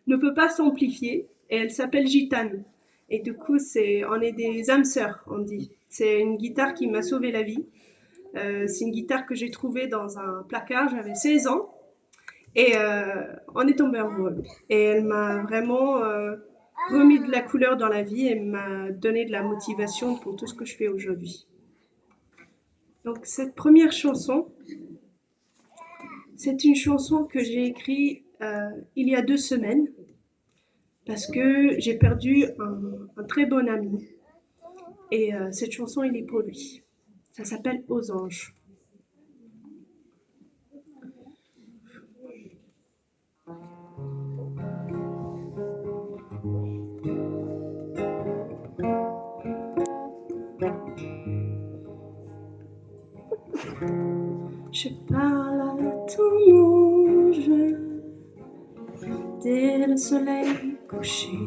ne peut pas s'amplifier et elle s'appelle Gitane. Et du coup, on est des âmes sœurs, on dit. C'est une guitare qui m'a sauvé la vie. C'est une guitare que j'ai trouvée dans un placard, j'avais 16 ans. Et on est tombé amoureux. Et elle m'a vraiment remis de la couleur dans la vie et m'a donné de la motivation pour tout ce que je fais aujourd'hui. Donc cette première chanson, c'est une chanson que j'ai écrite il y a 2 semaines parce que j'ai perdu un très bon ami. Et cette chanson, il est pour lui. Ça s'appelle Aux anges. Je parle à ton ange dès le soleil couché.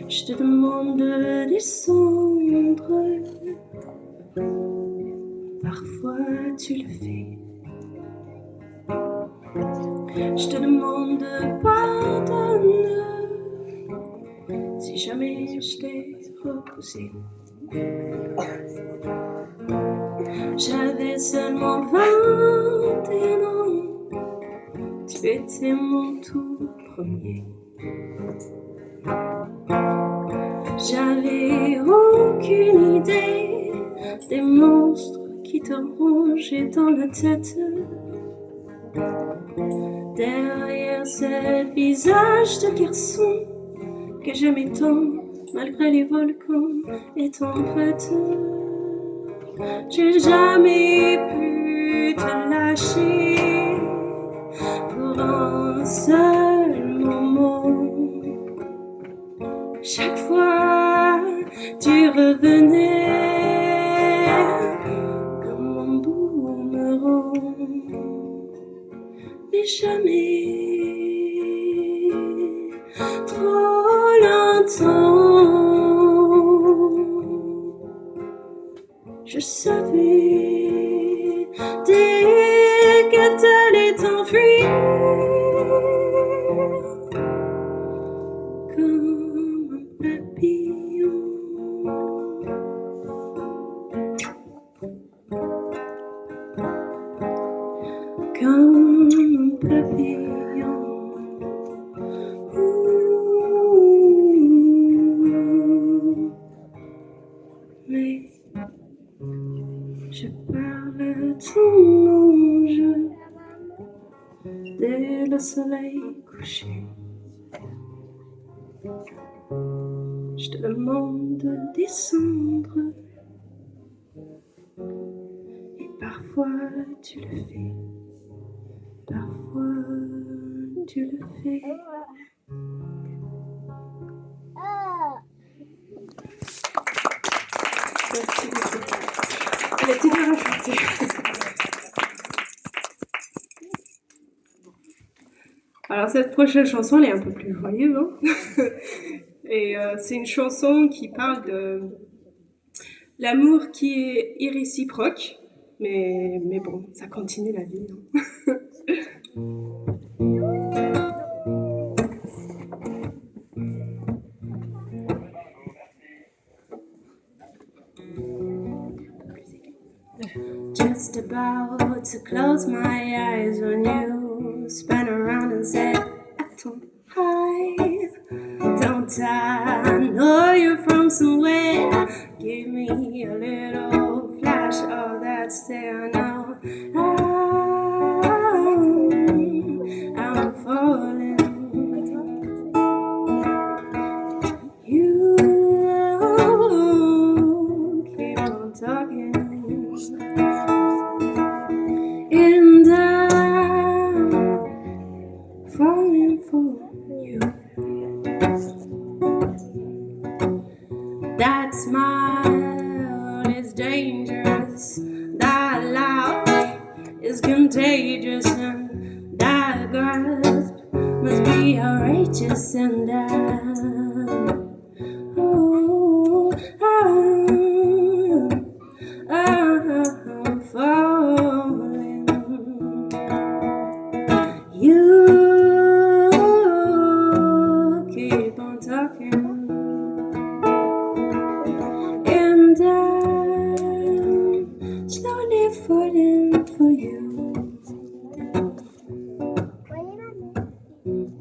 Je te demande de descendre. Parfois tu le fais. Je te demande de pardonner si jamais je t'ai repoussé. J'avais seulement 21 ans, tu étais mon tout premier. J'avais aucune idée des monstres qui te rongeaient dans la tête. Derrière ce visage de garçon que j'aimais tant, malgré les volcans et tempêtes, j'ai jamais pu te lâcher pour un seul moment. Chaque fois tu revenais comme un boomerang, mais jamais trop longtemps. Je savais dès que t'allais t'enfuir comme un papillon. Comme un papillon. Mais je parle à ton ange dès le soleil couché. Je te demande de descendre et parfois tu le fais. Parfois tu le fais. Merci beaucoup. Elle était bien rajoutée. Alors cette prochaine chanson, elle est un peu plus joyeuse. Hein. Et c'est une chanson qui parle de l'amour qui est irréciproque. Mais bon, ça continue la vie. Hein. Just about to close my eyes when you spun around and said, Attends, hi, don't I know you from somewhere? Give me a little flash of that stare now. I'm falling. You keep on talking. And I'm falling for you. That smile is dangerous. That laugh is contagious. And that grasp must be outrageous. And I'm falling. You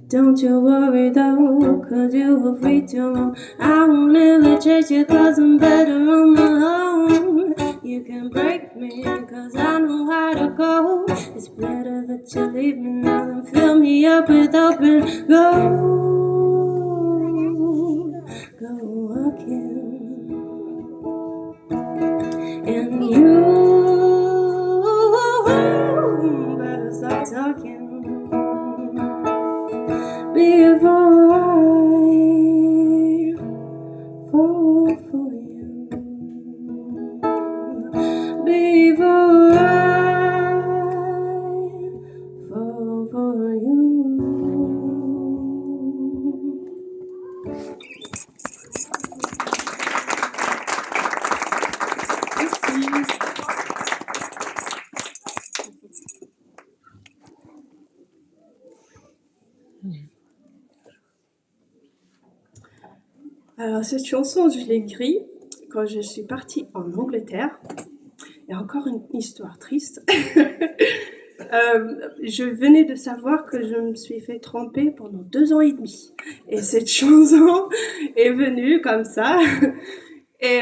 Don't you worry though, 'cause you were free too long. I won't ever chase you 'cause I'm better on my own. You can break me 'cause I know how to go. It's better that you leave me now than fill me up with open. Go walking. And you better stop talking before I fall for you. Before I fall for you. Alors cette chanson, je l'ai écrite quand je suis partie en Angleterre. Il y a encore une histoire triste. Je venais de savoir que je me suis fait tromper pendant 2 ans et demi. Et cette chanson est venue comme ça. Et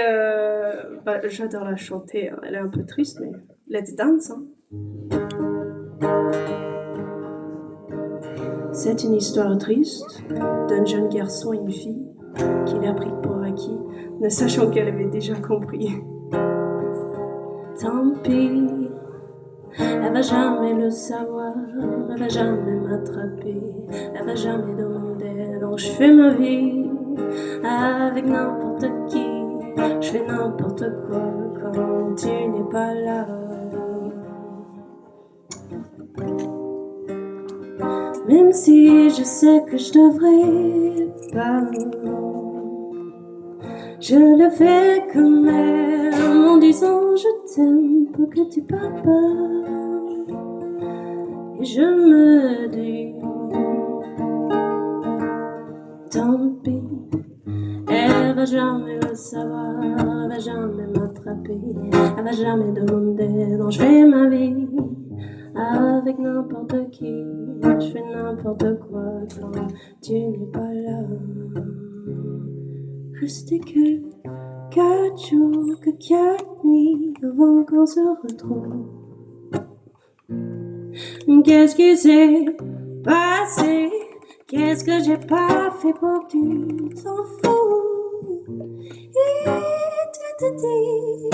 j'adore la chanter. Elle est un peu triste, mais let's dance. Hein. C'est une histoire triste d'un jeune garçon et une fille qu'il a pris pour acquis, ne sachant qu'elle avait déjà compris. Tant pis, elle va jamais le savoir, elle va jamais m'attraper, elle va jamais demander. Donc je fais ma vie avec n'importe qui, je fais n'importe quoi quand tu n'es pas là. Même si je sais que je devrais pas, je le fais quand même en disant je t'aime pour que tu parles pas. Et je me dis tant pis, elle va jamais le savoir, elle va jamais m'attraper, elle va jamais demander. Donc je fais ma vie avec n'importe qui, je fais n'importe quoi quand tu n'es pas là. Restez que 4 jours, que 4 nuits avant qu'on se retrouve. Qu'est-ce qui s'est passé? Qu'est-ce que j'ai pas fait pour que tu t'en fous? Et tu te dis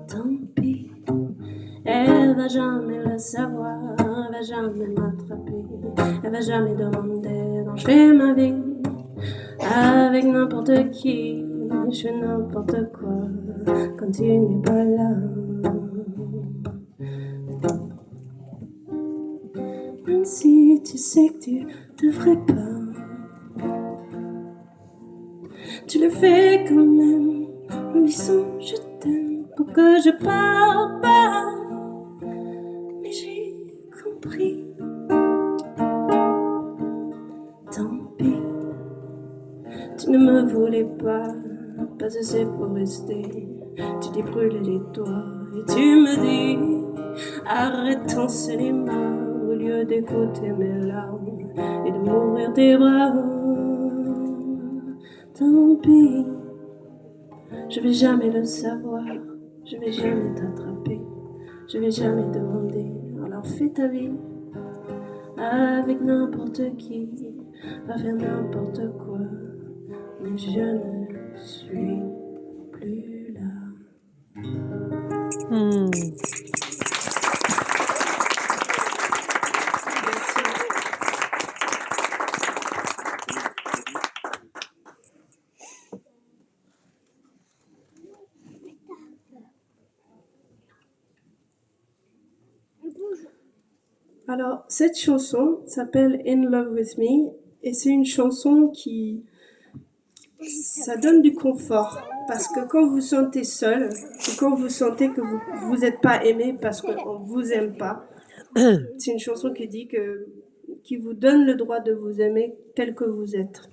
tant pis, elle va jamais le savoir, elle va jamais m'attraper, elle va jamais demander. Donc je fais ma vie avec n'importe qui, je fais n'importe quoi quand tu n'es pas là. Même si tu sais que tu devrais pas, tu le fais quand même en disant je t'aime pour que je parle pas. Mais j'ai compris, tant pis, tu ne me voulais pas assez pour rester. Tu t'es brûlé les doigts et tu me dis arrête ton cinéma au lieu d'écouter mes larmes et de m'ouvrir tes bras. Tant pis, je vais jamais le savoir, je vais jamais t'attraper, je vais jamais demander. Alors fais ta vie avec n'importe qui, va faire n'importe quoi, mais je ne suis plus là. Alors, cette chanson s'appelle In Love With Me et c'est une chanson ça donne du confort parce que quand vous sentez seul ou quand vous sentez que vous n'êtes pas aimé parce qu'on ne vous aime pas, c'est une chanson qui vous donne le droit de vous aimer tel que vous êtes.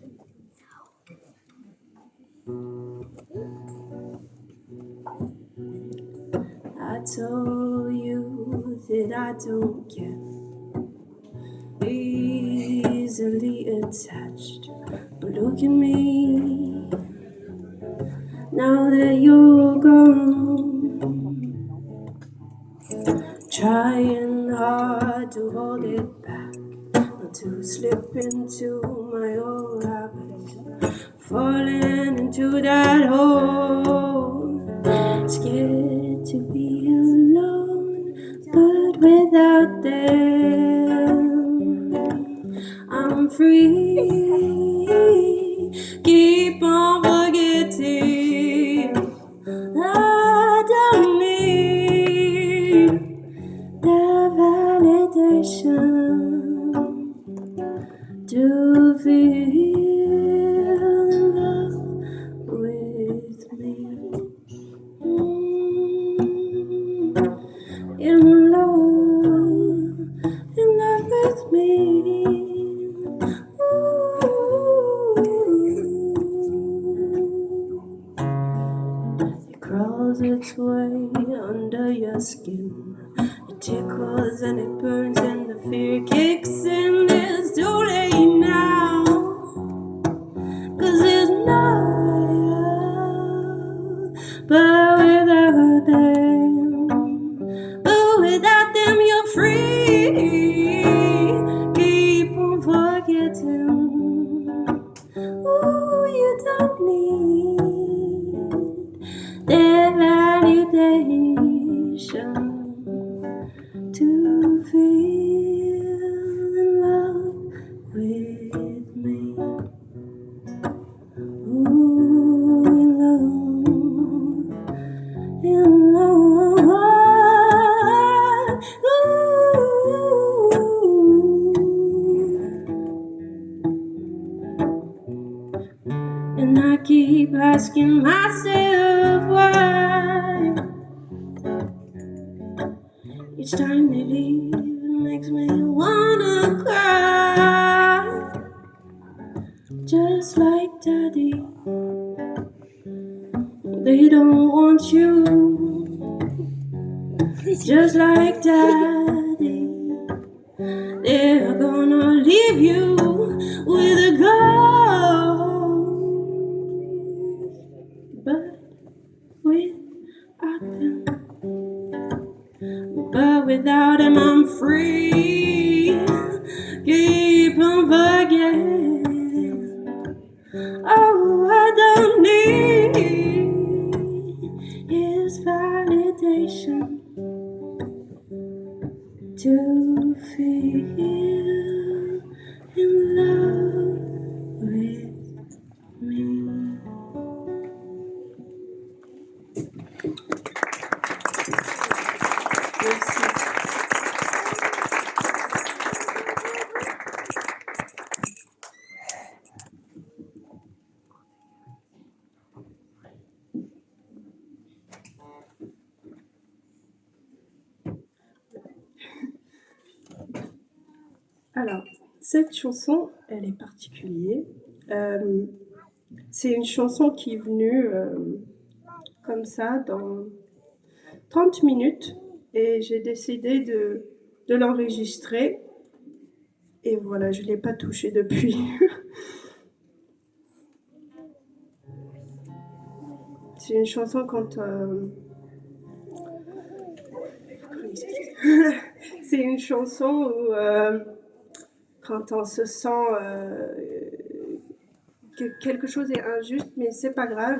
I told you that I don't care. easily attached. But look at me, now that you're gone, trying hard to hold it back, not to slip into my old habits, falling into that hole, scared to be alone, but without them I'm free. Keep on forgetting I don't need the validation to feel in love with me. In love with me. It crawls its way under your skin. It tickles and it burns and the fear kicks in. It's too late now, 'cause it's not love, but without them, you're free. Keep on forgetting. Ooh, you don't need their validation to feel in love with me. Ooh, in love, ooh. And I keep asking myself why. Each time they leave, it makes me wanna cry. Just like Daddy, they don't want you. Just like Daddy, they're gonna leave you with a ghost. But without him I'm free. Keep on forgetting. Oh, I don't need his validation to feel in love with me. Alors, cette chanson, elle est particulière. C'est une chanson qui est venue comme ça dans 30 minutes et j'ai décidé de l'enregistrer. Et voilà, je ne l'ai pas touché depuis. C'est une chanson quand... C'est une chanson où quand on se sent que quelque chose est injuste, mais c'est pas grave,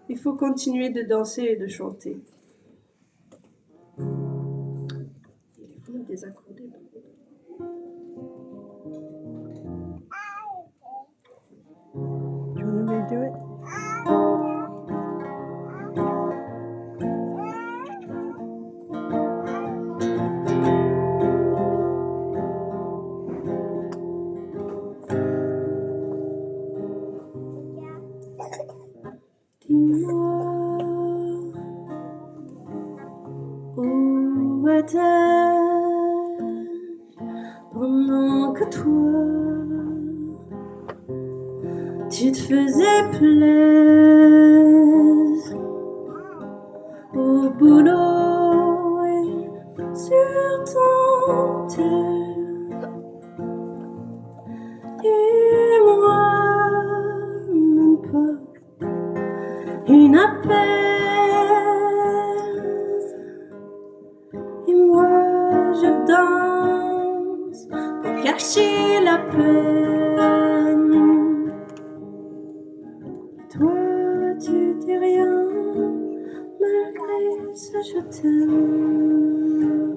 il faut continuer de danser et de chanter. Il est vraiment désaccordé. Do you want me to do it? Dis-moi où étais-je pendant que toi tu te faisais plaisir au boulot et sur ton terre. m'appelles et moi je danse pour cacher la peine. Toi tu dis rien, malgré ça je t'aime.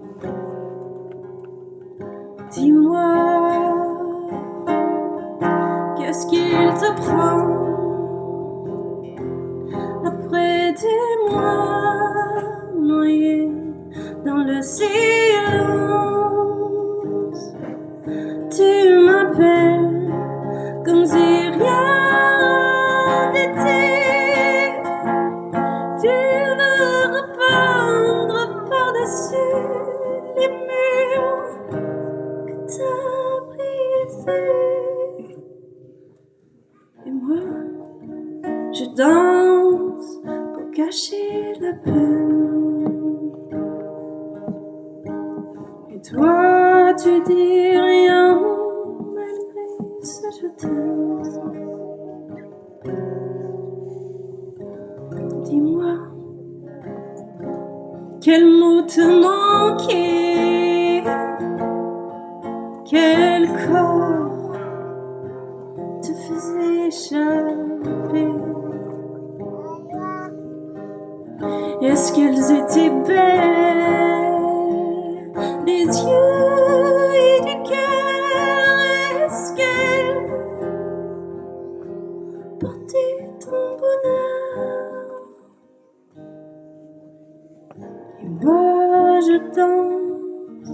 Dis-moi, qu'est-ce qu'il te prend? Après des mois noyés dans le silence, tu m'appelles comme si rien n'était. Tu veux repeindre par-dessus les murs que t'as brisés. Et moi, je danse pour cacher la peine. Et toi, tu dis rien, malgré ça je t'aime. Dis-moi, quel mot te manquait, quel corps te faisait échapper. Est-ce qu'elles étaient belles, les yeux et du cœur? Est-ce qu'elles portaient ton bonheur? Et moi je danse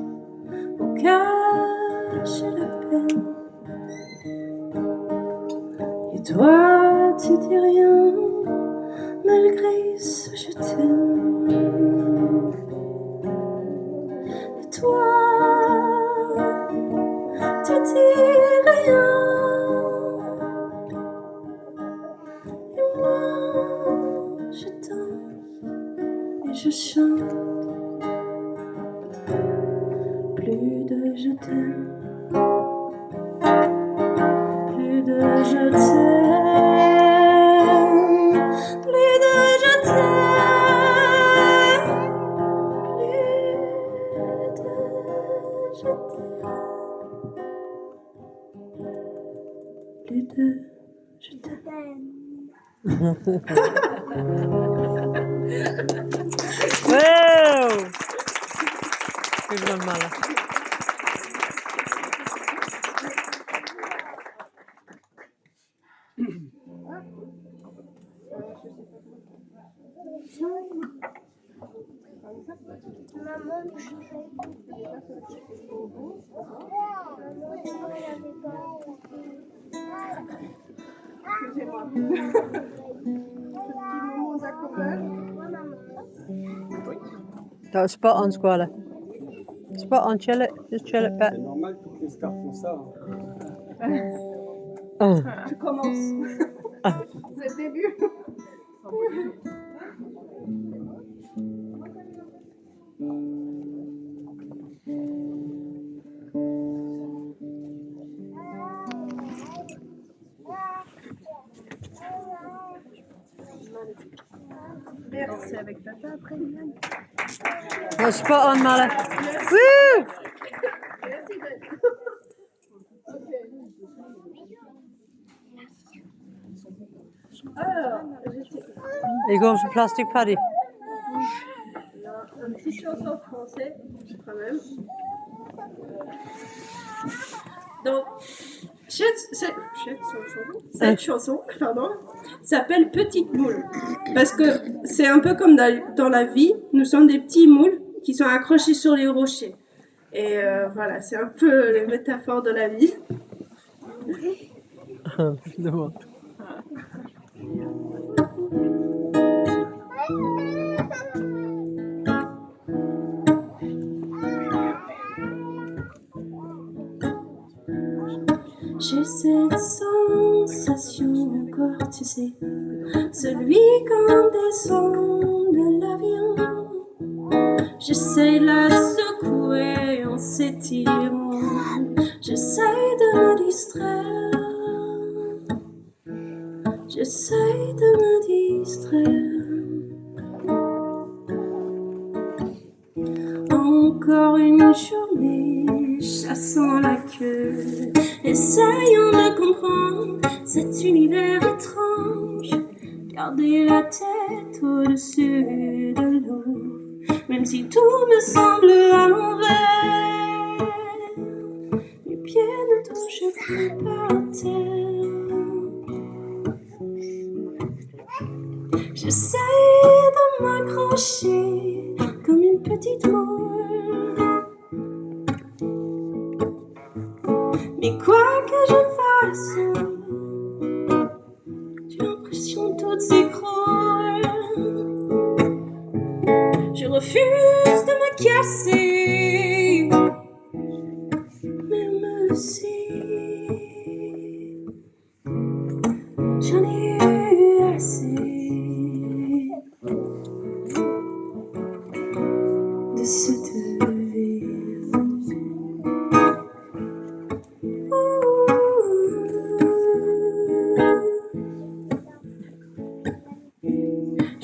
pour cacher la peine. Et toi tu dis rien, malgré ça je t'aime. Et toi, tu dis rien. Et moi, je danse et je chante. Plus de je t'aime, plus de je t'aime, plus de je t'aime, plus de je t'aime, plus de je t'aime. Wow! Good one, Mala. Excusez-moi. Petit moment d'accompagnement. That was spot on, Squala. Spot on, chill it. Just chill it back. C'est normal, toutes les stars font ça. Oh. Je commence. C'est le début. Merci avec papa après Liliane. That was spot on, Mala. Woo! Merci d'être. Alors, Are you going for plastic paddy? une petite chanson française quand même. Donc, cette chanson s'appelle Petite moule. Parce que c'est un peu comme dans la vie, nous sommes des petits moules qui sont accrochés sur les rochers. Et voilà, c'est un peu les métaphores de la vie. No. J'ai cette sensation encore, tu sais, celui qu'on descend de l'avion. J'essaie de la secouer en s'étirant, j'essaie de me distraire, j'essaie de me distraire. journée, chassant la queue, essayant de comprendre cet univers étrange. Garder la tête au-dessus de l'eau, même si tout me semble à l'envers. Mes pieds ne touchent plus par terre. J'essaie de m'accrocher comme une petite moule, mais quoi que je fasse, j'ai l'impression que tout s'écroule. Je refuse de me casser, même si j'en ai eu assez de cette vie.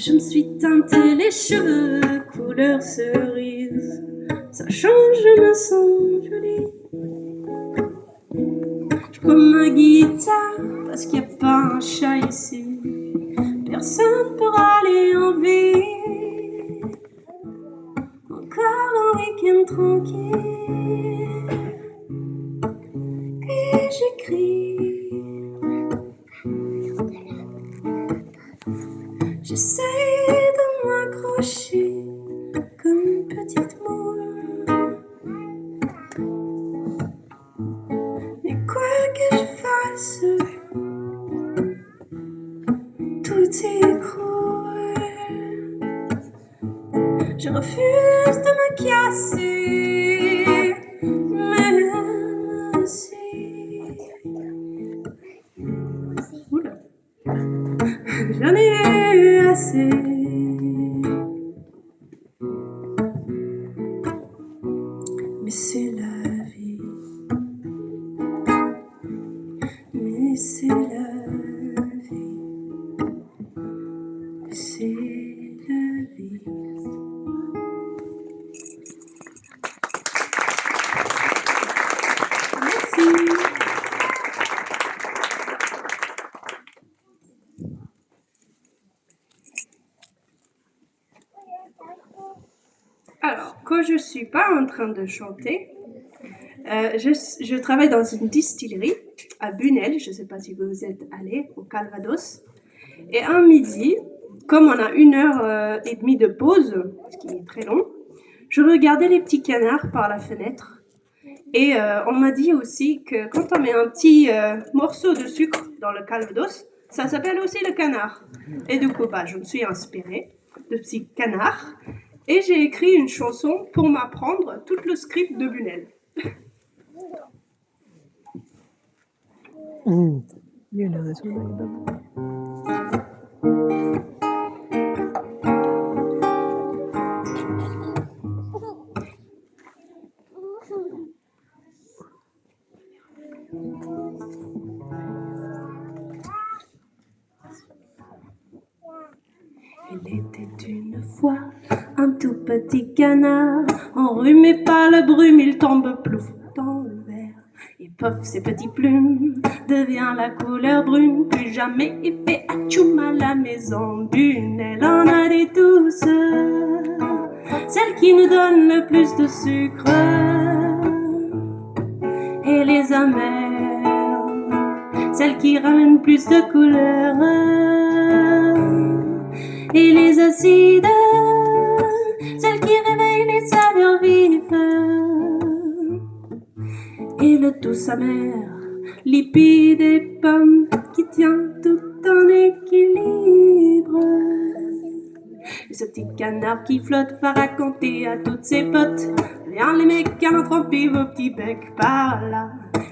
Je me suis teinté les cheveux couleur cerise, ça change, je me sens jolie. Je prends ma guitare parce qu'il n'y a pas un chat ici, personne peut aller en vie. Encore un week-end tranquille, et j'écris. J'essaie de m'accrocher comme une petite moule, mais quoi que je fasse, tout s'écroule. Je refuse de me casser, même si oula, j'en ai eu assez. Mais c'est la vie, mais c'est la vie, c'est la vie. Merci. Alors, quand je ne suis pas en train de chanter, je travaille dans une distillerie à Bunel, je ne sais pas si vous êtes allés, au Calvados. Et un midi, comme on a 1h30 de pause, ce qui est très long, je regardais les petits canards par la fenêtre. Et on m'a dit aussi que quand on met un petit morceau de sucre dans le Calvados, ça s'appelle aussi le canard. Et du coup, je me suis inspirée de petits canards. Et j'ai écrit une chanson pour m'apprendre tout le script de Bunel. You know this one. Il était une fois un tout petit canard, enrhumé par le brume, il tombe plouf dans le verre. Et pof, ses petites plumes devient la couleur brune. Plus jamais il fait atchoum à la maison. Bunel en a des douces, celle qui nous donne le plus de sucre, et les amères, celles qui ramènent plus de couleurs, et les acides, celles qui réveillent les saveurs vives, et le douce amer, lipide et pomme qui tient tout en équilibre. Et ce petit canard qui flotte va raconter à toutes ses potes: viens les mecs, allons tremper vos petits becs par là.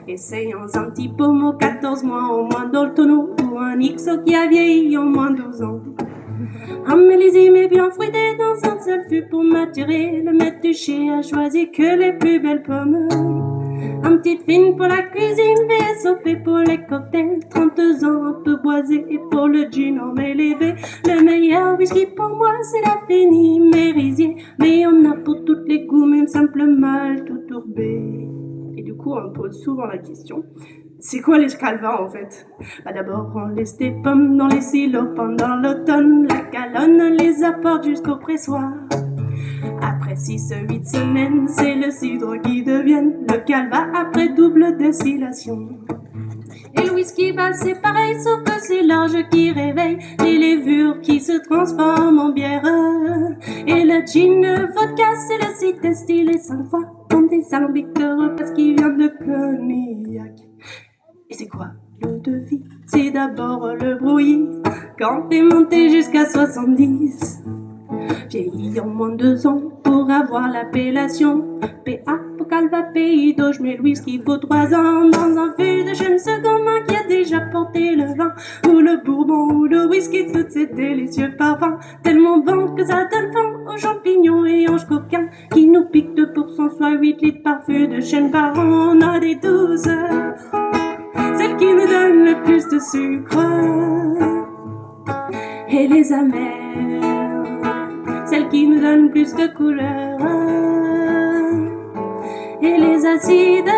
Essayons un petit pommeau, 14 mois au moins dans le tonneau, ou un XO qui a vieilli en moins 12 ans. Un millésime est bien fruité dans un seul fût pour maturer. Le maître du chai a choisi que les plus belles pommes. Un petit film pour la cuisine, VSOP pour les cocktails. 32 ans, un peu boisé, et pour le gin, on met les baies. Le meilleur whisky pour moi, c'est la Fénie Mérisier. Mais on a pour tous les goûts, même simple mal tout tourbé. Et du coup, on pose souvent la question, c'est quoi les calvins en fait? Bah d'abord, on laisse des pommes dans les silos pendant l'automne. La calonne les apporte jusqu'au pressoir. Après 6-8 semaines, c'est le cidre qui devient le calva après double distillation. Et le whisky, bah c'est pareil, sauf que c'est l'orge qui réveille les levures qui se transforment en bière. Et le gin, le vodka, c'est le site distillé 5 fois dans des alambics de repas qui vient de cognac. Et c'est quoi l'eau de vie? C'est d'abord le brouillis, quand t'es monté jusqu'à 70. Vieilli en moins de 2 ans pour avoir l'appellation PA pour Calva Pays d'Auge. Mais le whisky faut 3 ans dans un fût de jeune second main qui a déjà porté le vin, ou le bourbon ou le whisky, tous ces délicieux parfums tellement bons que ça donne faim aux champignons et anges coquins qui nous piquent 2%, soit 8 litres par fût de chêne par an. On a des douces, celles qui nous donnent le plus de sucre, et les amères, celles qui nous donnent plus de couleurs, et les acides,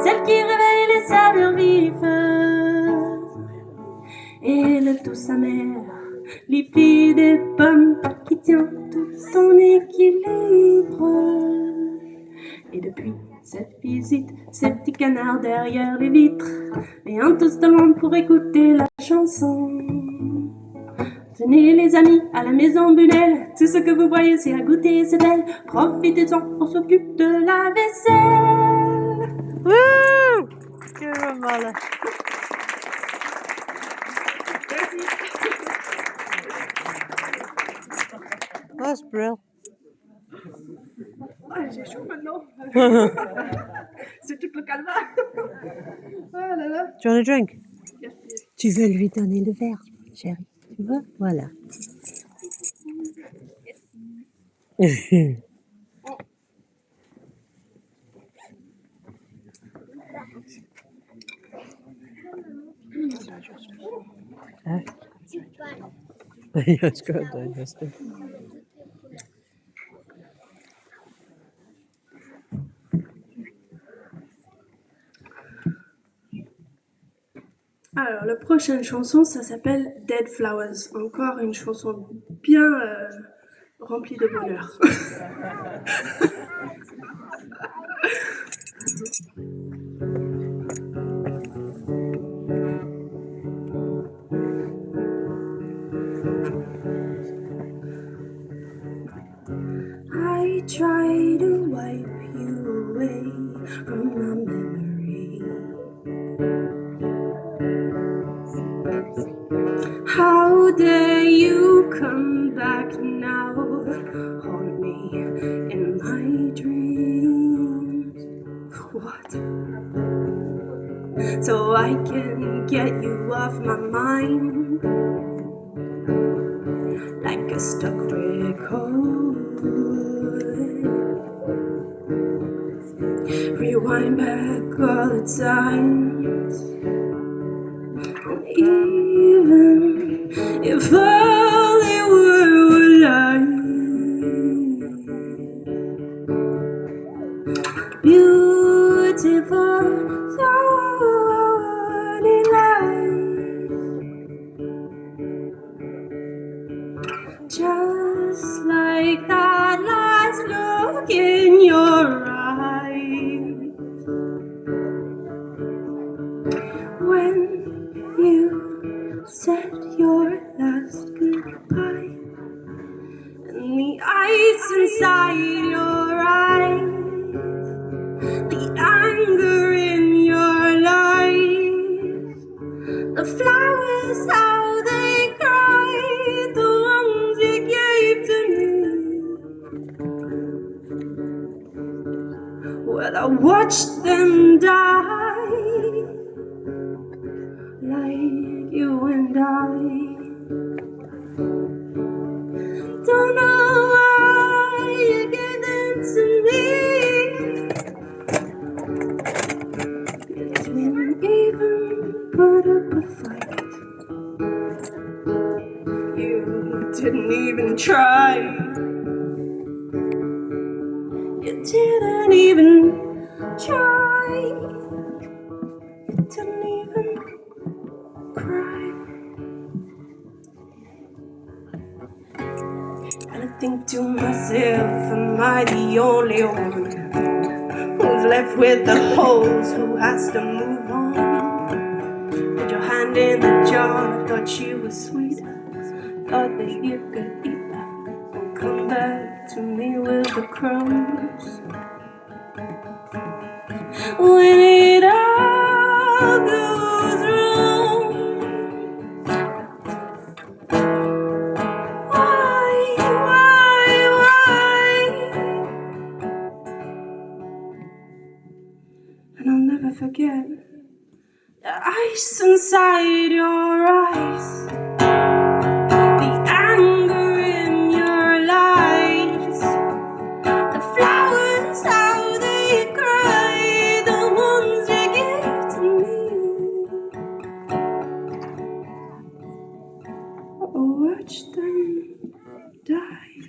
celles qui réveillent les saveurs vives, et le douce amer, lipide et pomme qui tient tout ton équilibre. Et depuis cette visite, ces petits canards derrière les vitres, et un toast de lampe pour écouter la chanson. Venez les amis à la maison Bunel, tout ce que vous voyez c'est à goûter, c'est belle. Profitez-en, on s'occupe de la vaisselle. Woo! Give her a mother. That's brilliant. Ah, j'ai chaud maintenant. C'est tout le calva. Ah là là. Do you want a drink? Merci. Tu veux lui donner le verre, chérie? Tu veux? Voilà. That's good, digestive. Alors, la prochaine chanson, ça s'appelle Dead Flowers. Encore une chanson bien remplie de bonheur. I try to wipe you away from my memory. How dare you come back now, haunt me in my dreams? For what? So I can get you off my mind like a stuck record. Rewind back all the times, and even if all they were lies, beautiful thorny lies, just like that last look in your eyes. When you said your last goodbye, and the ice inside your eyes, the anger in your life, the flowers how they cried, the ones you gave to me. Well, I watched them die, like you and I. Don't know why you gave them to me. try. You didn't even cry. And I think to myself, am I the only one who's left with the holes, who has to move on? Put your hand in the jar, thought you were sweet, thought that you could eat and come back to me with the crumbs. When it all goes wrong, why? And I'll never forget the ice inside your eyes, the anger in your lies, the flowers how they cry, the ones you gave to me. Watch them die.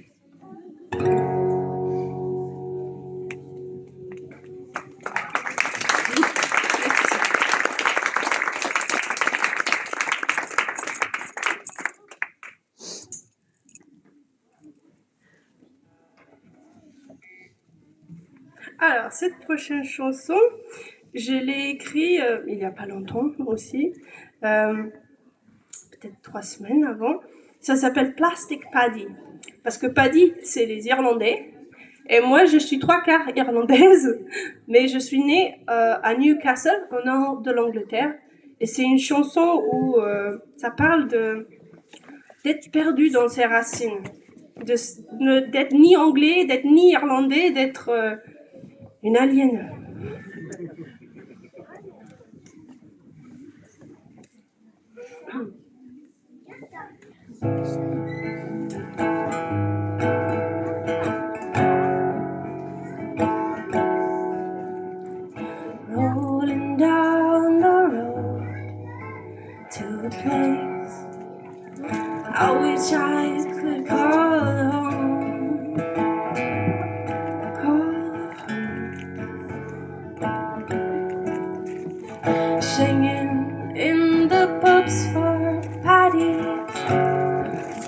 Alors, cette prochaine chanson, je l'ai écrite il n'y a pas longtemps aussi, peut-être 3 semaines avant. Ça s'appelle Plastic Paddy, parce que Paddy, c'est les Irlandais, et moi, je suis 3/4 irlandaise, mais je suis née à Newcastle, au nord de l'Angleterre, et c'est une chanson où ça parle d'être perdu dans ses racines, d'être ni anglais, d'être ni irlandais, d'être une alien. Rolling down the road to a place I wish I could call home. Call home. Singing in the pubs for Paddy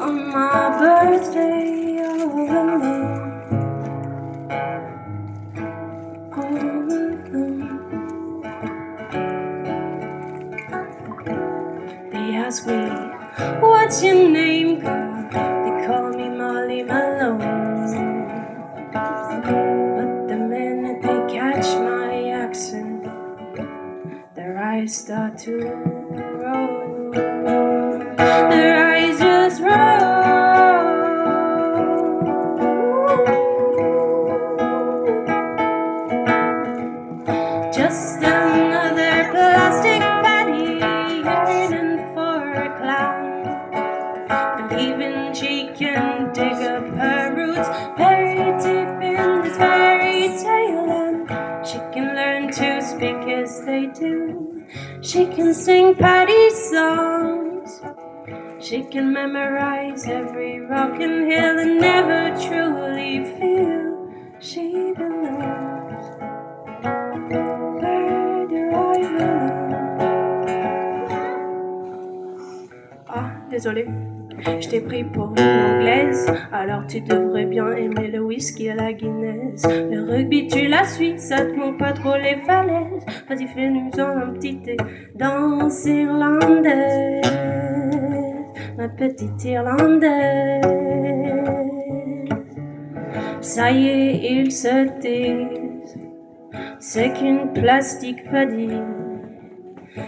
on my birthday, all alone. All alone. They ask me, what's your name, girl? They call me Molly Malone. But the minute they catch my accent, their eyes start to roll. Their eyes just roll. Just another plastic Paddy yearning for a clown, believing she can dig up her roots, buried deep in this fairy tale, and she can learn to speak as they do. She can sing Paddy songs, she can memorize every rock and hill, and never truly feel she belongs. Where do I belong? Ah, désolé. Je t'ai pris pour une anglaise, alors tu devrais bien aimer le whisky et la Guinness. Le rugby tu la suis, ça te monte pas trop les falaises. Vas-y fais-nous un petit thé, danse irlandaise, ma petite irlandaise. Ça y est, ils se taisent, c'est qu'une plastique Paddy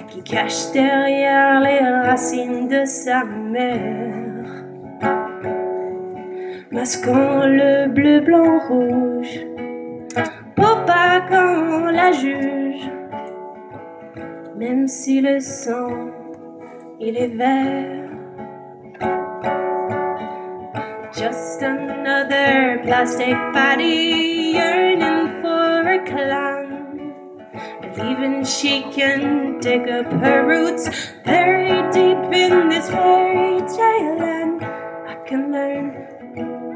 qui cache derrière les racines de sa mère, masquant le bleu, blanc, rouge, pour pas qu'on la juge, même si le sang, il est vert. Just another plastic Paddy yearning for a clown, believing she can dig up her roots, buried deep in this fairy tale, and I can learn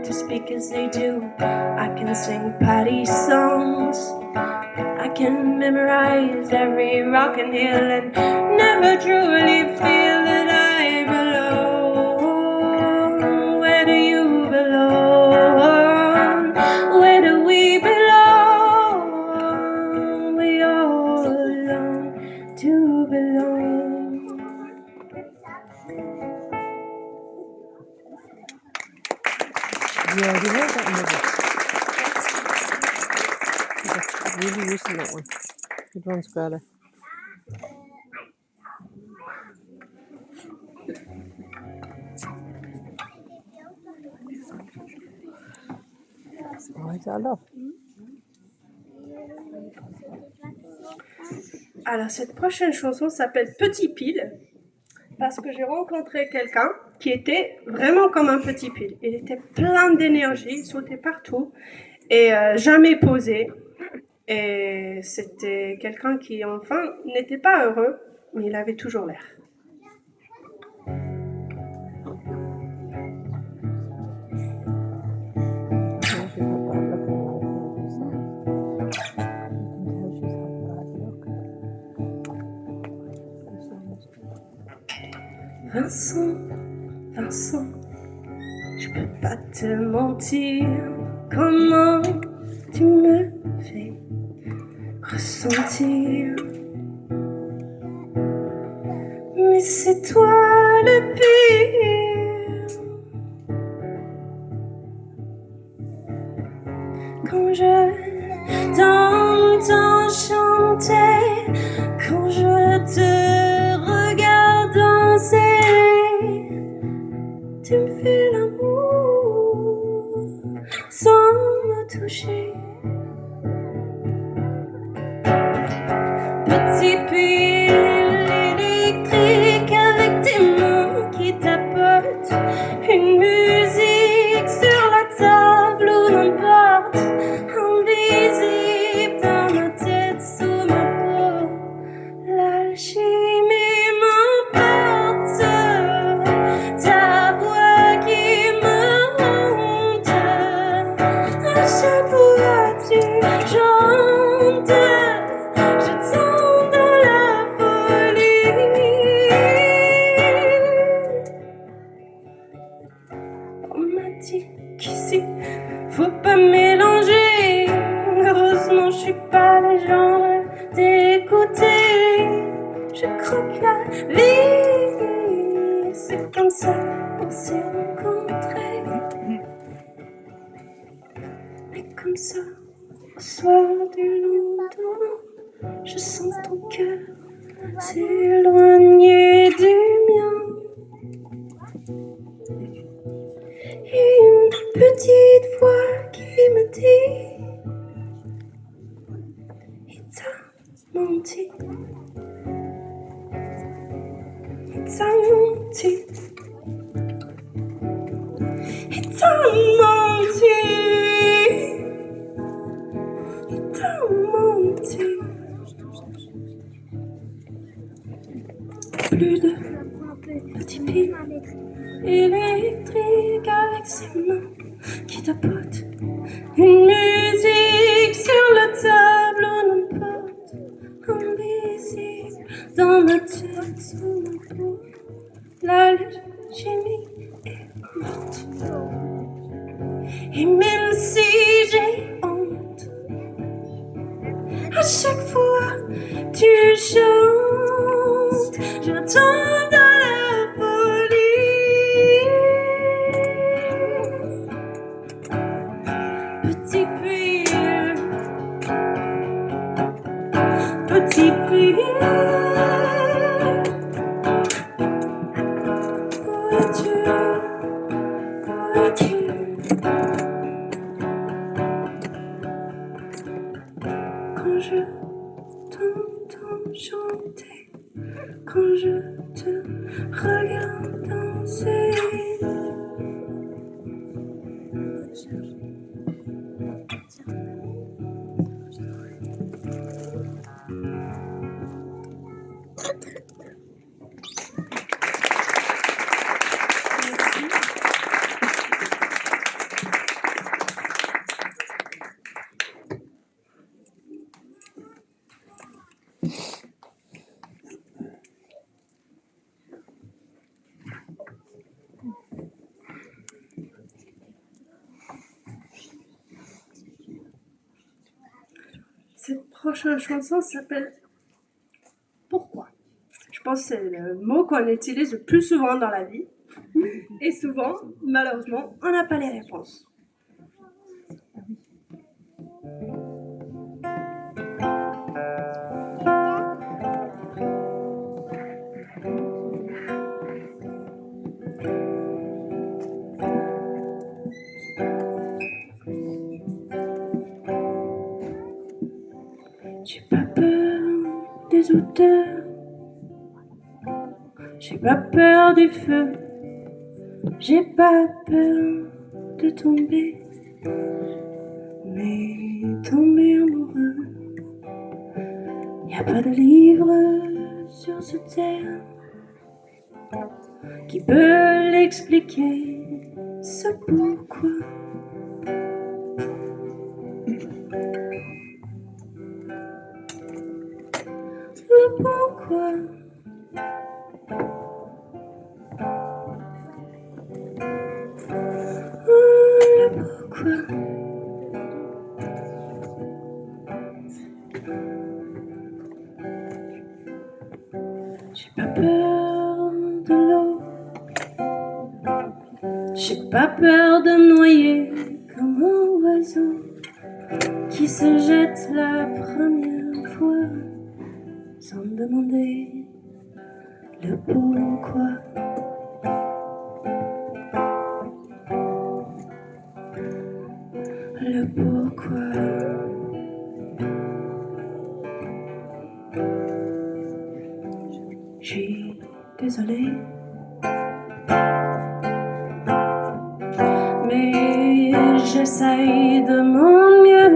to speak as they do. I can sing Paddy songs, I can memorize every rock and hill and never truly feel that I belong. Where do you belong? Where do we belong? We all long to belong. You already heard that in the book. That's really recent, that one. Good one, Scarlett. Ouais, alors. Alors, cette prochaine chanson s'appelle Petit Pile, parce que j'ai rencontré quelqu'un qui était vraiment comme un petit pile. Il était plein d'énergie, il sautait partout et jamais posé. Et c'était quelqu'un qui, enfin, n'était pas heureux, mais il avait toujours l'air. Vincent, Vincent, je peux pas te mentir, comment tu me fais ressentir. Mais c'est toi le pire. Quand je t'entends chanter, quand je te regarde danser, tu me fais l'amour sans me toucher. Petit pile électrique avec tes mains qui tapotent, une musique sur la table ou n'importe, invisible dans ma tête, sous ma peau. L'alchimie m'emporte, ta voix qui me hante. À chaque fois tu chantes, je tombe dans la folie. On m'a dit qu'ici faut pas mélanger. Heureusement je suis pas le genre d'écouter. Je croque la vie, c'est comme ça on s'est rencontrés. Et comme ça, au soir du lendemain, je sens ton cœur s'éloigner du mien. Et une petite voix qui me dit: il t'a menti. Il t'a menti. Il t'a menti. Il t'a menti. Plus de petits piles électriques avec ses mains qui tapotent, une musique sur la table ou n'importe, invisible dans ma tête, sous ma peau. L'alchimie est morte. Et même si j'ai honte, à chaque fois tu chantes, je tombe dans la folie. Petit pile, petit pile, où es-tu, où es-tu? Quand je t'entends chanter, quand je te regarde danser, prochaine chanson s'appelle Pourquoi. Je pense que c'est le mot qu'on utilise le plus souvent dans la vie. Et souvent, malheureusement, on n'a pas les réponses. J'ai pas peur des auteurs, j'ai pas peur du feu, j'ai pas peur de tomber, mais tomber amoureux. Y a pas de livre sur cette terre qui peut l'expliquer, ce pourquoi. Le pourquoi. Le pourquoi. J'ai pas peur de l'eau, j'ai pas peur de me noyer comme un oiseau qui se jette la première fois sans me demander le pourquoi. Le pourquoi. Je suis désolée, mais j'essaye de mon mieux.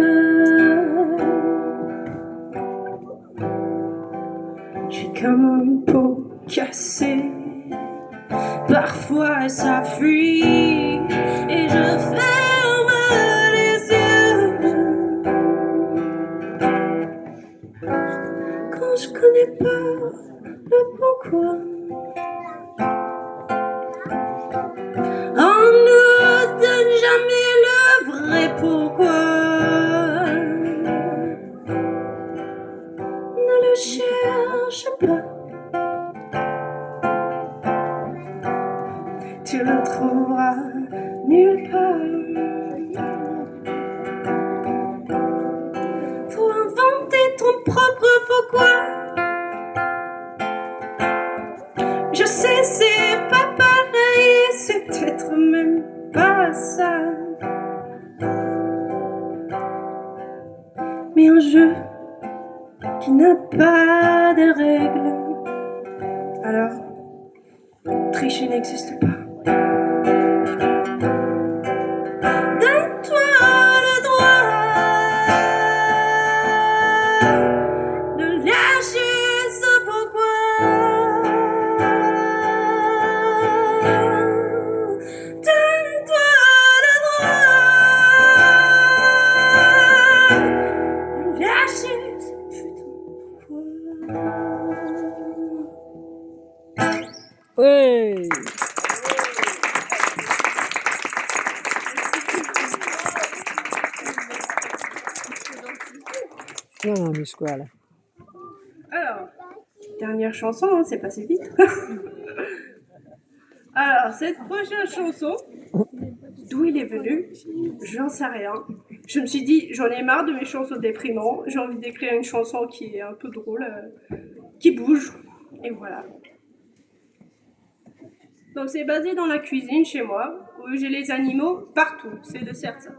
Je suis comme un pot cassé, parfois ça fuit et je ferme les yeux. Quand je connais pas le pourquoi, on ne donne jamais le vrai pourquoi. Ne le cherche pas, tu le trouveras nulle part. Faut inventer ton propre pourquoi. Je sais, c'est pas pareil, c'est peut-être même pas ça. Mais un jeu qui n'a pas de règles, alors tricher n'existe pas. Donne-toi le droit de lâcher ce pourquoi. Donne-toi le droit de lâcher ce putain pourquoi. Oui. Non, mi scuola. Alors, dernière chanson, hein, c'est passé vite. Alors, cette prochaine chanson, d'où il est venu, j'en sais rien. Je me suis dit, j'en ai marre de mes chansons déprimantes, j'ai envie d'écrire une chanson qui est un peu drôle, qui bouge, et voilà. Donc c'est basé dans la cuisine chez moi, où j'ai les animaux partout, c'est de certain.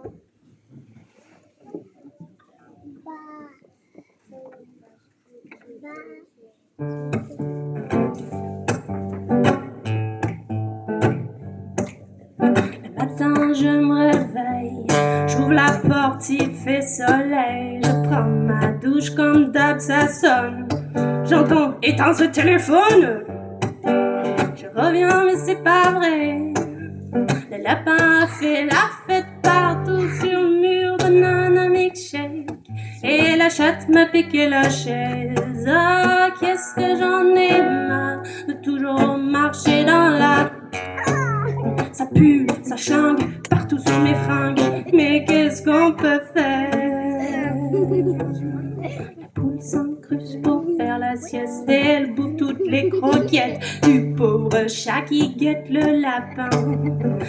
Le matin je me réveille, j'ouvre la porte, il fait soleil, je prends ma douche comme d'hab, ça sonne. J'entends éteins ce téléphone. Je reviens mais c'est pas vrai. Le lapin a fait la fête partout sur le mur, banana milkshake. Et la chatte m'a piqué la chaise. Ah, qu'est-ce que j'en ai marre de toujours marcher dans la... Ça pue, ça chlingue partout sur mes fringues. Mais qu'est-ce qu'on peut faire? s'incruste pour faire la sieste et elle bouffe toutes les croquettes du pauvre chat qui guette le lapin,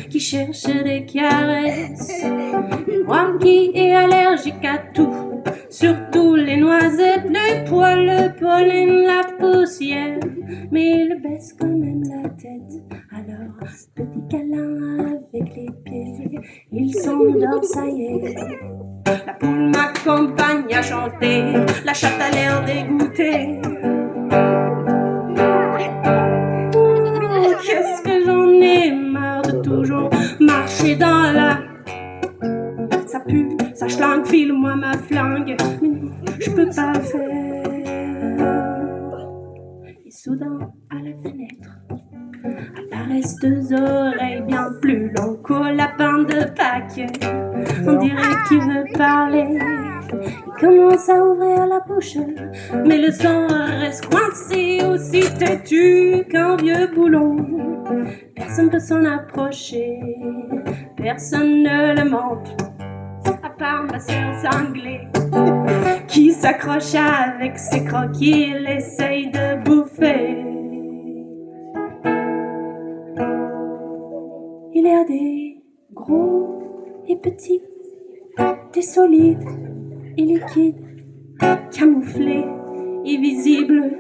qui cherche des caresses. Et moi qui est allergique à tout, surtout les noisettes, les poils, le pollen, la poussière. Mais il baisse quand même la tête, alors petit câlin avec les pieds, il s'endort, ça y est. La poule m'accompagne à chanter, la chatte a l'air dégoûtée. Oh, qu'est-ce que j'en ai marre de toujours marcher dans la... Ça pue, ça schlingue, file-moi ma flingue. Mais non, je peux pas le faire. Et soudain, à la fenêtre, apparaissent deux oreilles bien plus longues qu'au lapin de Pâques. On dirait qu'il veut parler. Il commence à ouvrir la bouche, mais le sang reste coincé, aussi têtu qu'un vieux boulon. Personne peut s'en approcher, personne ne le manque, à part ma sœur cinglée, qui s'accroche avec ses croquis, il essaye de bouffer. Il y a des gros et petits, des solides et liquides, camouflés et visibles,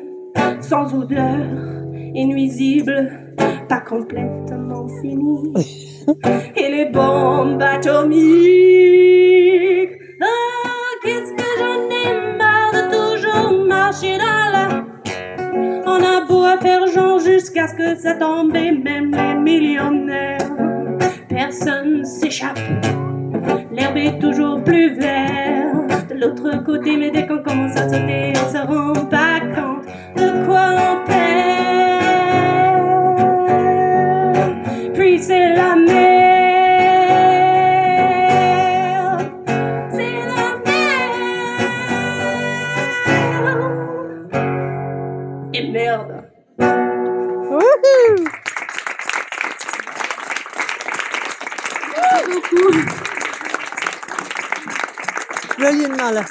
sans odeur et nuisibles, pas complètement finis. Et les bombes atomiques. Ah, qu'est-ce que j'en ai marre de toujours marcher dans la... On a beau à faire genre jusqu'à ce que ça tombe, et même les millionnaires, personne s'échappe. L'herbe est toujours plus verte de l'autre côté, mais dès qu'on commence à sauter, on se rend pas compte de quoi on perd. Puis c'est la merde, c'est la merde. Et merde. Woohoo! Merci beaucoup. Brilliant, Mala.